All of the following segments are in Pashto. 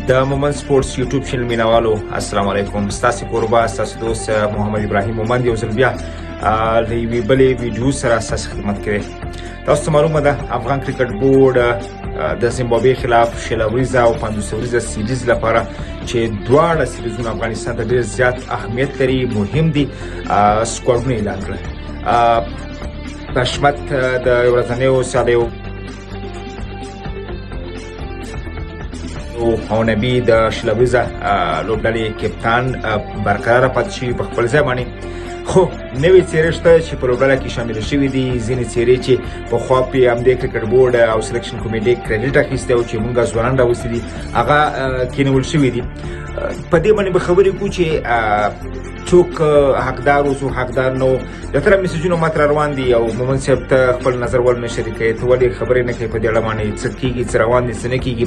د مومن سپورټس یوټیوب چینل مینوالو السلام علیکم. ستاسو قربا ستاسو دوست محمد ابراهیم مومند یو ځل بیا له یوې بلې ویډیو سره ستاسو خدمت کوي. تاسو ته معلومه ده افغان کرکټ بورډ د زیمبابوې خلاف شل اوریزه او 500 اوریزه سیریز لپاره چې دواړه سیریزونه افغانستان ته ډېر زیات اهمیت لري، مهم دي، سکواډونه اعلان کړل. په شمت د ورځنیو سیالیو او نبی د شل اوریزه لوبډلې کپتان برقرار پاتې شوي په خپل ځای باندې. خو نوې څېرې شته چې په لوبډله کې شامل شوي دي. ځینې څېرې چې پخوا پرې همدې کرکټ بورډ او سلیکشن کمیټې کریډیټ اخیستی او چې موږ ځوانان راوستي دي هغه کېنول شوي دي. په دې باندې به خبرې کوو چې څوک حقدار او څوک حقدار نه و. د طرف میسجونه ماته را روان دي او مومن صاحب ته خپل نظر ول نه شریکوي، ته ولې خبرې نه کوې په دې اړه باندې، څه کېږي، څه روان دي، څه نه کېږي.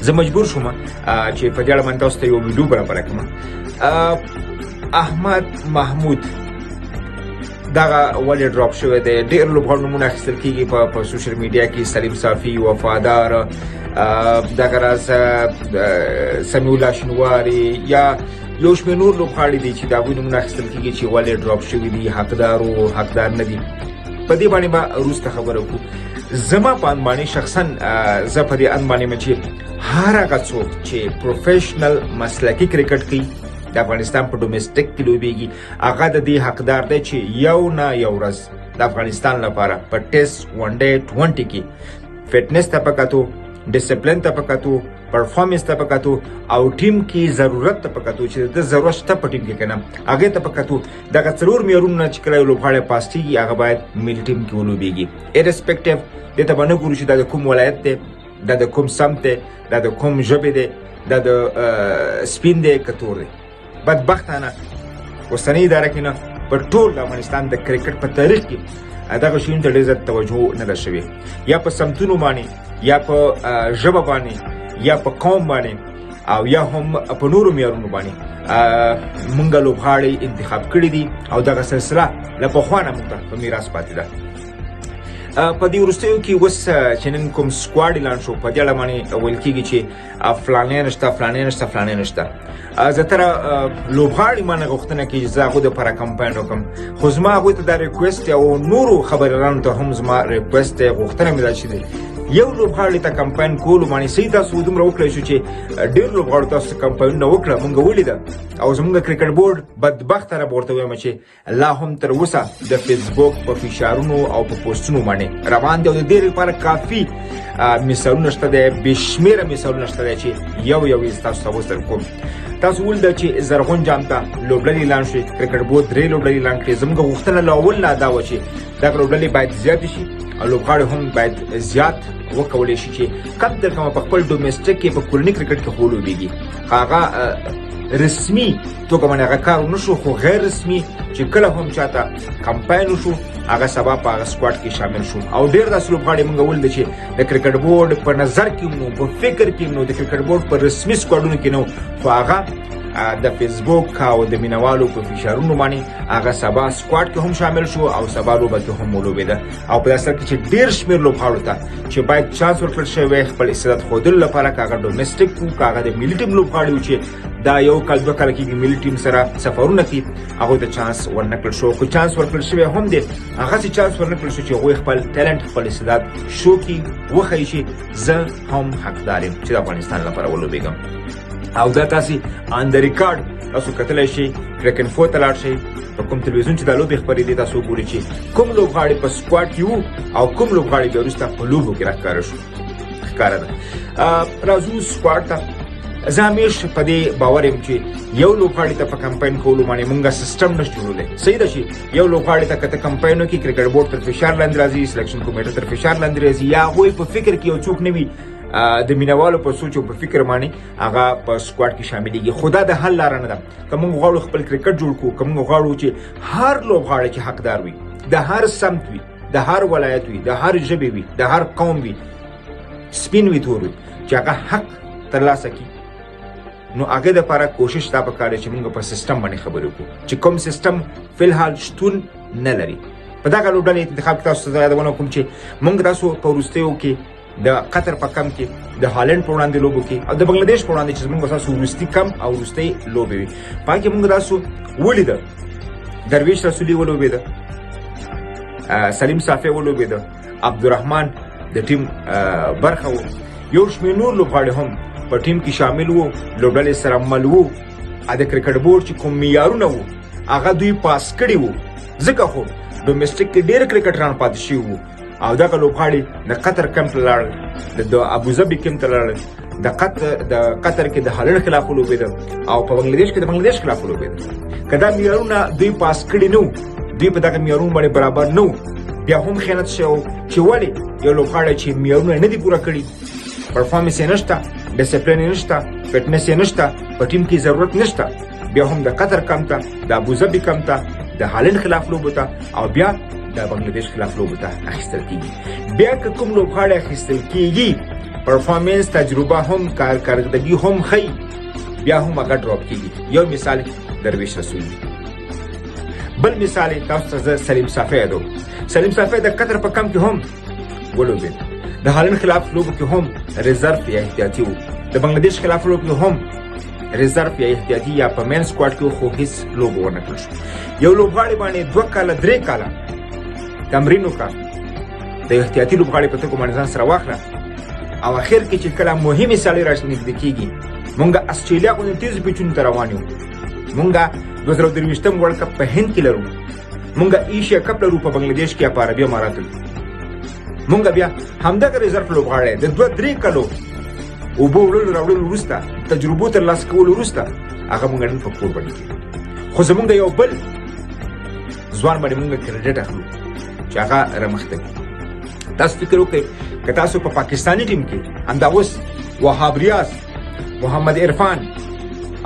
زه مجبور شوم چې په دې اړه باندې تاسو ته یو ویډیو برابره کړم. احمد محمود دغه ولې ډراپ شوی دی. ډېر لوبغاړو نومونه اخیستل کېږي په سوشل میډیا کې، سلیم صافي، وفادار، دغه راز سمیع الله شینواري یا یو شمېر نور لوبغاړي دي چې د هغوی نومونه اخیستل کېږي چې ولې ډراپ شوي دي، حقدار او حقدار نه دي. په دې باندې به وروسته خبره وکړو. زما په اند باندې شخصا زه په دې اند باندې یم چې هر هغه څوک چې پروفیشنل مسلکي کرکټ کوي د افغانستان په ډومېسټک کې لوبېږي هغه د دې حقدار دی چې یو نه یو ورځ د افغانستان لپاره په ټیسټ ون ډے 20 کې فټنس ته په کتو، ډسپلین ته په کتو، پرفارمنس ته په کتو او ټیم کې ضرورت ته په کتو چې د ضرورت شته په ټیم کې که نه هغې ته په کتو دغه څلور معیارونه چې کله یو لوبغاړی پاس کېږي هغه باید ملي ټیم کې ولوبېږي. ایرسپیکټیو دې ته به نه ګورو چې دا د کوم ولایت دی، دا د کوم سمت دی، دا د کوم ژبې دی، دا د سپین دی که تور دی. بدبختانه اوسنۍ اداره کې نه په ټول افغانستان د کرکټ په تاریخ کې دغه شیونو ته ډېر زیات توجه نه ده شوې، یا په سمتونو باندې، یا په ژبه باندې، یا په قوم باندې، او یا هم په نورو معیارونو باندې مونږ لوبغاړي انتخاب کړي دي او دغه سلسله له پخوا نه مونږ ته په میراث پاتې ده. په دې وروستیو کې اوس چې نن کوم سکواډ اعلان شو په دې اړه باندې ویل کېږي چې فلانی نشته، فلانی نشته، فلانی نشته. زیاتره لوبغاړي مانه غوښتنه کوي چې زه هغوی دپاره کمپاین وکړم، خو زما هغوی ته دا ریکویسټ او نورو خبریالانو ته هم زما ریکویسټ دی، غوښتنه مې دا چې دی یو لوبغاړي ته کمپاین کولو باندې صحیح تاسو دومره وکړی شو چې ډېر لوبغاړو تاسو ته کمپاینونه وکړه، مونږ ولیده او زمونږ کرکټ بورډ بدبخته را به ورته ویم چې لا هم تر اوسه د فیسبوک په فشارونو او په پوسټونو باندې روان دی او د دې لپاره کافي مثالونه شته دی، بې شمېره مثالونه شته دی چې یو یو یې تاسو ته اوس درکوم. تاسو ولیده چې زرغون جام ته لوبډلې اعلان شوې، کرکټ بورډ 3 لوبډلې اعلان کړې. زموږ غوښتنه له اول نه دا وه چې دغه لوبډلې باید زیاتې شي او لوبغاړي هم باید زیات وکولی شي چې کم تر کمه په خپل ډومېسټک کې په کورني کرکټ کې خو لوبېږي. هغه رسمي توګه باندې هغه کار ونه شو، خو غیر رسمي چې کله هم چاته کمپاین وشو هغه سبا په هغه سکواډ کې شامل شو او ډېر داسې لوبغاړي موږ ولیده چې د کرکټ بورډ په نظر کې نو، په فکر کې نو، د کرکټ بورډ په رسمي سکواډونو کې نو، خو هغه د فیسبوک او د مینوالو په فشارونو باندې هغه سبا سکواډ کې هم شامل شو او سبا لوبه کې هم ولوبېده. او په داسې کې چې ډېر شمېر لوبغاړو ته چې باید چانس ورکړل شوی خپل استعداد ښودلو لپاره، که هغه ډومېسټک وو، که هغه د ملي ټیم لوبغاړي وو چې دا یو کال 2 کاله کېږي ملي ټیم سره سفرونه کوي، هغوی ته چانس ورنکړل شو. خو چانس ورکړل شوی هم دی، هغسې چانس ورنکړل شو چې هغوی خپل ټیلنټ، خپل استعداد شو کړي، وښیي چې زه هم حقدار یم چې د افغانستان لپاره ولوبېږم. او دا تاسې آن د ریکارډ تاسو کتلی شئ، کرک انفو ته لاړ شئ، په کوم تلویزیون چې دا لوبې خپرېدې تاسو وګورئ چې کوم لوبغاړي په سکواډ کې وو او کوم لوبغاړي بیا وروسته په لوبو کې راښکاره شو. ښکاره ده. راځو سکواډ ته. زه همیش په دې باور یم چې یو لوبغاړي ته په کمپاین کولو باندې مونږ سیسټم نشو جوړولی. صحیح ده چې یو لوبغاړي ته که ته کمپاین وکړي، کرکټ بورډ تر فشار لاندې راځي، سلیکشن کمیټه تر فشار لاندې راځي، یا هغوی په فکر کې یو څوک نه وي د مینوالو په سوچ او په فکر باندې هغه په سکواډ کې شاملېږي. خو دا د حل لاره نه ده. که موږ غواړو خپل کرکټ جوړ کړو، که موږ غواړو چې هر لوبغاړی چې حقدار وي، د هر سمت وي، د هر ولایت وي، د هر ژبې وي، د هر قوم وي، سپین وي تور وي، چې هغه حق ترلاسه کړي، نو هغه دپاره کوشش دا پکار دی چې موږ په سیسټم باندې خبرې وکړو چې کوم سیسټم فلحال شتون نه لري. په دغه لوبډلې انتخاب کې تاسو ته یادونه کوم چې موږ تاسو په وروستیو کې د قطر په کم کې د هالند په وړاندې لوبو کې او د بنگلاديش په وړاندې چې موږ تاسو ورستي کم او ورستي لوبې وي پاکي موږ تاسو ولید درویش رسولي ولوبید سلیم صافی ولوبید عبدالرحمن د ټیم برخه و یو شمېر نور لوبغاړي هم په ټیم کې شامل وو لوبډلې سره مل وو د کرکټ بورډ چې کوم معیارونه وو هغه دوی پاس کړي وو ځکه خو ډومېسټک کې ډېر کرکټران پاتې شوي وو او دغه لوبغاړي د قطر کمپ ته لاړل د ابوظبي کمپ ته لاړل د قطر کې د هالند خلاف ولوبېدل او په بنگلاديش کې د بنگلاديش خلاف ولوبېدل که دا معیارونه دوی پاس کړي نه وو دوی په دغه معیارونو باندې برابر نه وو بیا هم خیانت شوی چې ولې یو لوبغاړی چې معیارونه نه دي پوره کړي پرفارمنس یې نشته ډسپلین یې نشته فټنس یې نشته په ټیم کې ضرورت نشته بیا هم د قطر کمپ ته د ابوظبي کمپ ته د هالند خلاف لوبو ته او بیا د بنگلاديش خلاف لوبو ته اخیستل کیږي بیا که کوم لوبغاړی اخیستل کیږي پرفارمنس تجربه هم کارکردګي هم ښیي بیا هم هغه ډراپ کیږي یو مثال درویش رسولي بل مثال تاسو ته سلیم صافی یادوم سلیم صافی د قطر په کمپ کې هم ولوبېد د هالند خلاف لوبو کې هم ریزرف یا احتیاطي وو د بنگلاديش خلاف لوبو کې هم ریزرف یا احتیاطي یا په مین سکواډ کې خو هیڅ لوبه ونه کړل شو یو لوبغاړی باندې 2 کاله 3 کاله تمرین وکړ د احتیاطي لوبغاړي په توګه باندې ځان سره واخله او اخر کې چې کله مهمه سالي راشنږدې کیږي مونږ استرالیا غوښتل تیز پیچون ته روان یو مونږ 2023م ورلد کپ په هند کې لرو مونږ ایشیا کپ لرو په بنگلاديش کې په عربي اماراتو کې مونږ بیا همدغه ریزرف لوبغاړي د 2-3 کلو او بوړل راوړل وروسته تجربه تر لاس کول وروسته هغه مونږ نن په کور باندې خو زمونږ یو بل ځوان باندې مونږ کریډټ اخلو چې هغه رمخته تاسو فکر وکړئ که تاسو په پاکستاني ټیم کې انداوس وهاب ریاض محمد عرفان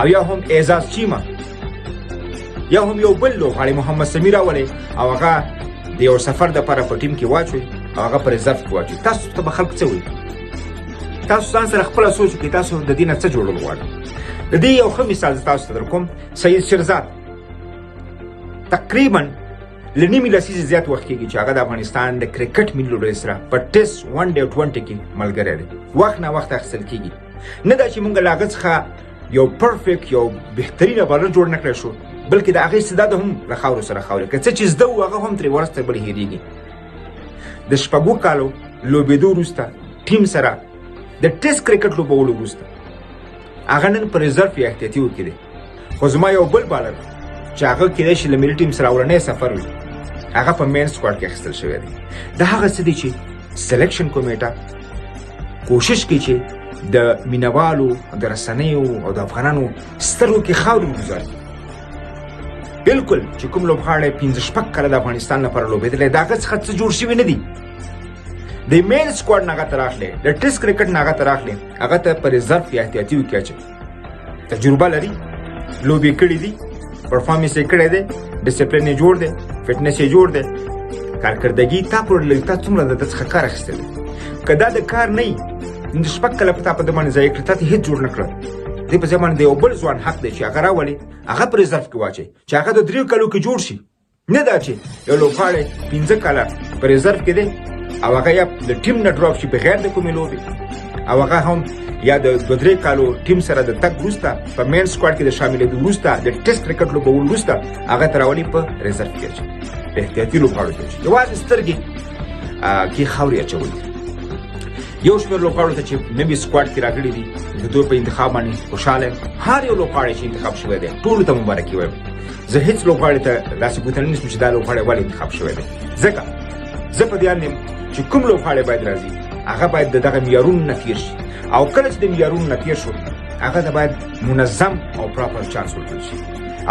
او یا هم اعزاز چیما یا هم یو بل لوبغاړی محمد سمیر اولی او هغه د یو سفر دپاره په ټیم کې واچوي او هغه په ریزرف کې واچوي تاسو ته به خلک څه وایي تاسو ځان سره خپله سوچ وکړئ تاسو د دې نه څه جوړول غواړئ د دې یو ښه مثال زه تاسو ته در کوم سید شیرزاد تقریبا له نیمې لسیزې زیات وخت کېږي چې هغه د افغانستان د کرکټ ملي لوبډلې سره په ټیسټ 1 ډے او 20 کې ملګری دی وخت نه وخت اخیستل کېږي نه دا چې موږ له هغه څخه یو پرفیکټ یو بهترینه بالر جوړ نه کړی شو بلکې د هغې استعداد هم له خاورو سره خاورې که څه چې زده و هغه هم ترې ورځ تر بلې هېرېږي د 6 کالو لوبېدو وروسته ټیم سره د ټیسټ کرکټ لوبولو وروسته هغه نن په ریزرف یا احتیاطي وکړي دی خو زما یو بل بالر چې هغه کېدای شي له ملي ټیم سره اولنی سفر وي هغه په مین سکواډ کې اخیستل شوی دی دا هغه څه دی چې سلیکشن کمیټه کوشش کوي چې د مینوالو د رسنیو او د افغانانو سترګو کې خاورې وګذاري بالکل چې کوم لوبغاړی 15 کاله د افغانستان لپاره لوبېدلی د هغه څخه څه جوړ شوي نه دي د مین سکواډ نه هغه ته راغلی د ټیسټ کرکټ نه هغه ته راغلی هغه ته په ریزرف یا احتیاطي وکړي اچوي تجربه لري لوبې کړي دي پرفارمنس یې کړی دی ډسپلین یې جوړ دی فټنس یې جوړ دی کارکردګي تا پورې لږ تا څومره د ده څخه کار اخیستی دی که دا د کار نه وي نو د 6 کاله په تا په ده باندې ضایع کړه تا ته هېڅ جوړ نه کړه دې په ځای باندې د یو بل ځوان حق دی چې هغه راولي هغه په ریزرف کې واچوي چې هغه د 3 کالو کې جوړ شي نه دا چې یو لوبغاړی 15 کاله په ریزرف کې دی او هغه یا د ټیم نه ډراپ شي بغیر د کومې لوبې او هغه هم یا د 2-3 کالو ټیم سره د تګ وروسته په مین سکواډ کې د شاملېدو وروسته د ټیسټ کرکټ لوبولو وروسته هغه ته راولي په ریزرف کې اچوي په احتیاطي لوبغاړو کې اچوي یوازې سترګې کې خاورې اچول یو شمېر لوبغاړو ته چې نوي سکواډ کې راغلي دي د دوی په انتخاب باندې خوشحاله یم هر یو لوبغاړی چې انتخاب شوی دی ټولو ته مبارکي وایم زه هېڅ لوبغاړي ته داسې ګوتنه نیسم چې دا لوبغاړی ولې انتخاب شوی دی ځکه زه په دې اند یم چې کوم لوبغاړی باید راځي هغه باید د دغه معیارونو نه تېر شي او کله چې د معیارونو نه تېر شو هغه ته باید منظم او پراپر چانس ورکړل شي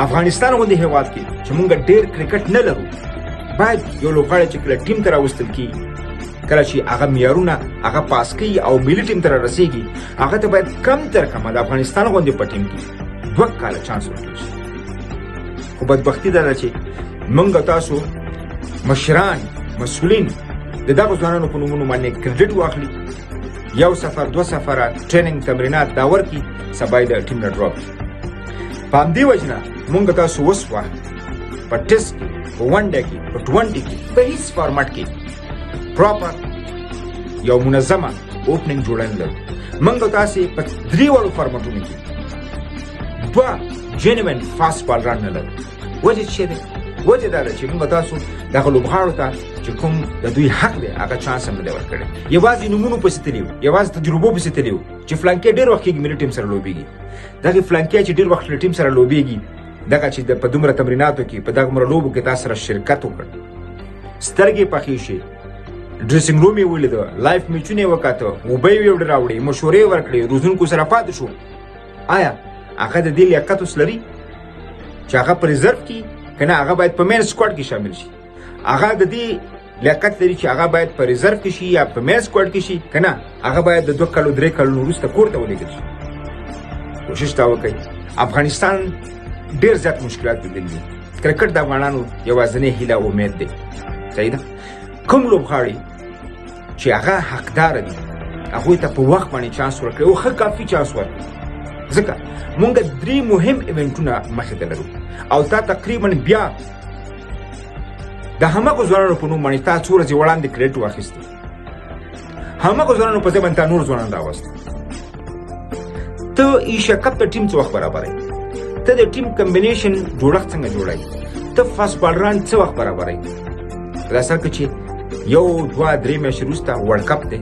افغانستان غوندې هېواد کې چې موږ ډېر کرکټ نه لرو باید یو لوبغاړی چې کله ټیم ته راوستل کېږي کله چې هغه معیارونه هغه پاس کوي او ملي ټیم ته رارسېږي هغه ته باید کم تر کمه د افغانستان غوندې په ټیم کې 2 کاله چانس ورکړل شي خو بدبختي دا ده چې موږ تاسو مشران مسؤلین د دغه ځوانانو په نومونو باندې کریډټ واخلي یو سفر 2 سفره ټریننګ تمرینات دا ورکړي سبا یې د ټیم نه ډراپ شي په همدې وجه نه موږ تاسو اوس وایو په ټیسټ کې په 1 ډے کې په 20 کې په هیڅ فارمټ کې پراپر یو منظمه اوپننګ جوړن لرو موږ تاسو په 3 وړو فارمټونو کې 2 جنوین فاست بالران نه لرو. وجه څه ده؟ وجه دا ده چې موږ تاسو دغه لوبغاړو ته چې کوم د دوی حق دی هغه چانس هم نه دی ورکړی. یوازې نومونو پسې تللي وو، یوازې تجربو پسې تللي وو چې فلانکې ډېر وخت کېږي ملي ټیم سره لوبېږي. دغه فلانکې چې ډېر وخت له ټیم سره لوبېږي دغه چې په دومره تمریناتو کې په دغه لوبو کې تاسو سره شرکت وکړ، سترګې پخې شي، ډریسینګ روم یې ولیدو، لایف میچونه یې وکاته، اوبه یې وړ راوړي، مشورې ورکړي، روزونکو سره پاتې شو. آیا هغه د دې لیاقت اوس لري چې هغه په ریزرو کې کنه هغه باید په مین سکواډ کې شامل شي؟ هغه د دې لیاقت لري چې هغه باید په ریزرو کې شي یا په مین سکواډ کې شي کنه هغه باید د 2 کالو 3 کالو وروسته کور ته ولېږل شي؟ کوشش تا وکړئ. افغانستان ډېر زیات مشکلات لیدلي. کرکټ د افغانانو یوازینۍ هیله امید دی. صحیح ده؟ کوم لوبغاړي چې هغه حقدار دي هغوی ته په وخت باندې چانس ورکړئ او ښه کافي چانس ورکړئ. ځکه مونږ 3 مهم ایونټونه مخې ته لرو او تا تقریبا بیا د هماغو ځوانانو په نوم باندې تا څو ورځې وړاندې کریډټ واخیستی، هماغو ځوانانو په ځای باندې تا نور ځوانان راوستل. ته ایشیا کپ ته ټیم څه وخت برابروې؟ ته د ټیم کمبینیشن جوړښت څنګه جوړوې؟ ته فاست بالران څه وخت برابروې؟ په داسې حال کې چې 1-2-3 میاشتې وروسته ورلډ کپ دی،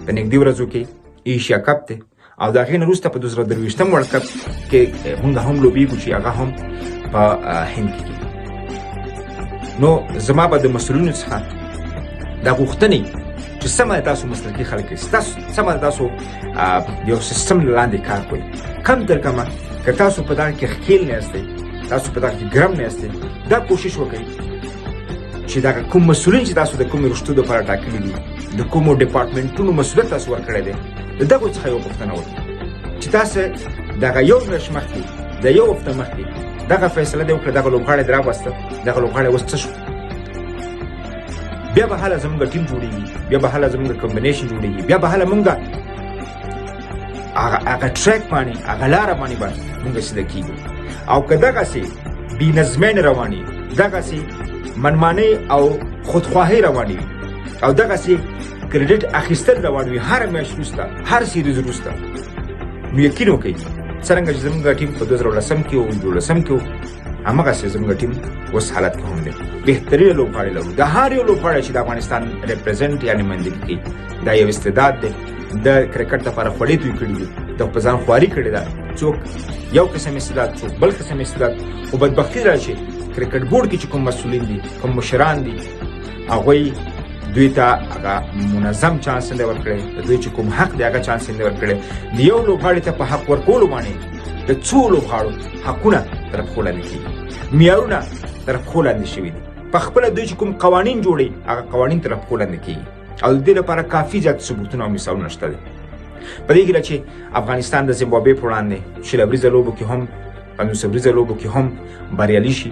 په نږدې ورځو کې ایشیا کپ دی او د هغې نه وروسته په 2023 ورلډ کپ کې موږ هم لوبېږو چې هغه هم په هند کې کېږي. نو زما به د مسؤلینو څخه دا غوښتنې چې سمه تاسو مسلکي خلک یاست، سمه تاسو د یو سیستم لاندې کار کوئ. کم تر کمه که تاسو په دغه کې ښکیل نه یاستئ، تاسو په دغه کې ګرم نه یاستئ، دا کوشش وکړئ چې دغه کوم مسؤلین چې تاسو د کومې رشتو دپاره ټاکلي دي، د کومو ډپارټمنټونو مسؤلیت تاسو ورکړی دی، د دغو څخه یو پوښتنه وکړئ چې تاسو دغه یو میاشت مخکې د یو هفته مخکې دغه فیصله دې وکړه دغه لوبغاړی دې راوسته، دغه لوبغاړی اوس څه شو؟ بیا به هله زموږ ټیم جوړېږي، بیا به هله زموږ کمبینیشن جوړېږي، بیا به هله موږ هغه ټریک باندې هغه لاره باندې به موږ سیده کېږو. او که دغسې بېنظمۍ روانې، دغسې منمانۍ او خودخواهۍ روانې وي او دغسې کریډټ اخیستل روان وي هر میاشت وروسته، هر سیریز وروسته، نو یقین وکړئ څرنګه چې زموږ ټیم په 2018 کې او 2019 کې هماغسې زموږ ټیم اوس حالت کې هم دی. بهترینه لوبغاړي لرو. د هر یو لوبغاړی چې د افغانستان ریپرزینټ یعنې مندګي کوي دا یو استعداد دی. د کرکټ لپاره خولې توی کړي دي، د په ځان خواري کړې ده. څوک یو قسم استعداد، څوک بل قسم استعداد. خو بدبختي دا چې کرکټ بورډ کې چې کوم مسؤلین دي، کوم مشران دي، هغوی دوی ته هغه منظم چانس نه دی ورکړی، د دوی چې کوم حق دی هغه چانس نه دی ورکړی. د یو لوبغاړي ته په حق ورکولو باندې د څو لوبغاړو حقونه تر پښو لاندې کېږي، معیارونه تر پښو لاندې شوي دي. په خپله دوی چې کوم قوانین جوړوي هغه قوانین تر پښو لاندې کېږي او د دې لپاره کافي زیات ثبوتونه او مثالونه شته دي. په دې هیله چې افغانستان د زیمبابوې په وړاندې شلوریزه لوبو کې هم، 50 اوریزه لوبو کې هم بریالي شي.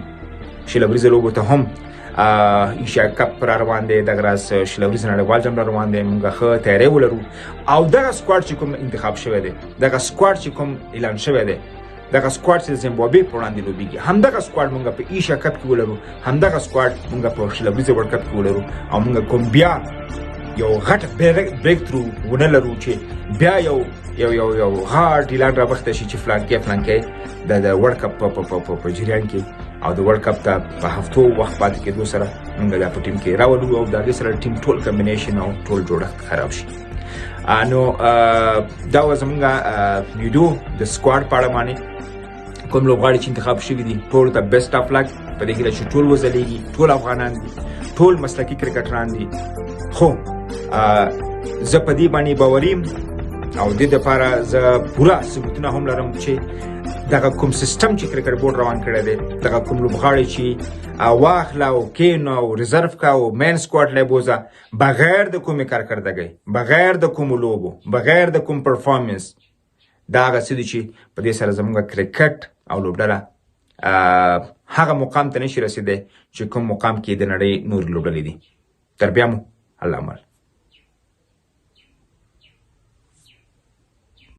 شلوریزه لوبو ته هم ایشیا کپ را روان دی، دغه راز شلوریز نړیوال جام را روان دی. موږ ښه تیاری ولرو او دغه سکواډ چې کوم انتخاب شوی دی، دغه سکواډ چې کوم اعلان شوی دی، دغه سکواډ چې زیمبابوې په وړاندې لوبېږي، همدغه سکواډ موږ په ایشیا کپ کې ولرو، همدغه سکواډ موږ په شلوریز ورلډ کپ کې ولرو او موږ کوم بیا یو غټ بریک تھرو ونه لرو چې بیا یو غټ اعلان رابخته شي چې فلانکې د ورلډ کپ په جریان کې او د ورلډ کپ ته په هفتو وخت پاتې کېدو سره موږ دا په ټیم کې راولو او د هغې سره ټیم ټول کمبینیشن او ټول جوړښت خراب شي. نو دا وه زموږ ویډیو د سکواډ په اړه باندې. کوم لوبغاړي چې انتخاب شوي دي ټولو ته بیسټ آف لک. په دې هیله چې ټول وځلیږي، ټول افغانان دي، ټول مسلکي کرکټران دي. خو زه په دې باندې باوري یم او دې دپاره زه پوره ثبوتونه هم لرم چې دغه کوم سیستم چې کرکټ بورډ روان کړی دی، دغه کوم لوبغاړي چې واخله او کېنه او ریزرو که او مین سکواډ لی بوځه بغیر د کومې کارکردګۍ، بغیر د کومو لوبو، بغیر د کوم پرفارمنس، دا هغه څه دي چې په دې سره زموږ کرکټ او لوبډله هغه مقام ته نشي رسېدی چې کوم مقام کې د نړۍ نورې لوبډلې دي. تر بیا مو الله مل.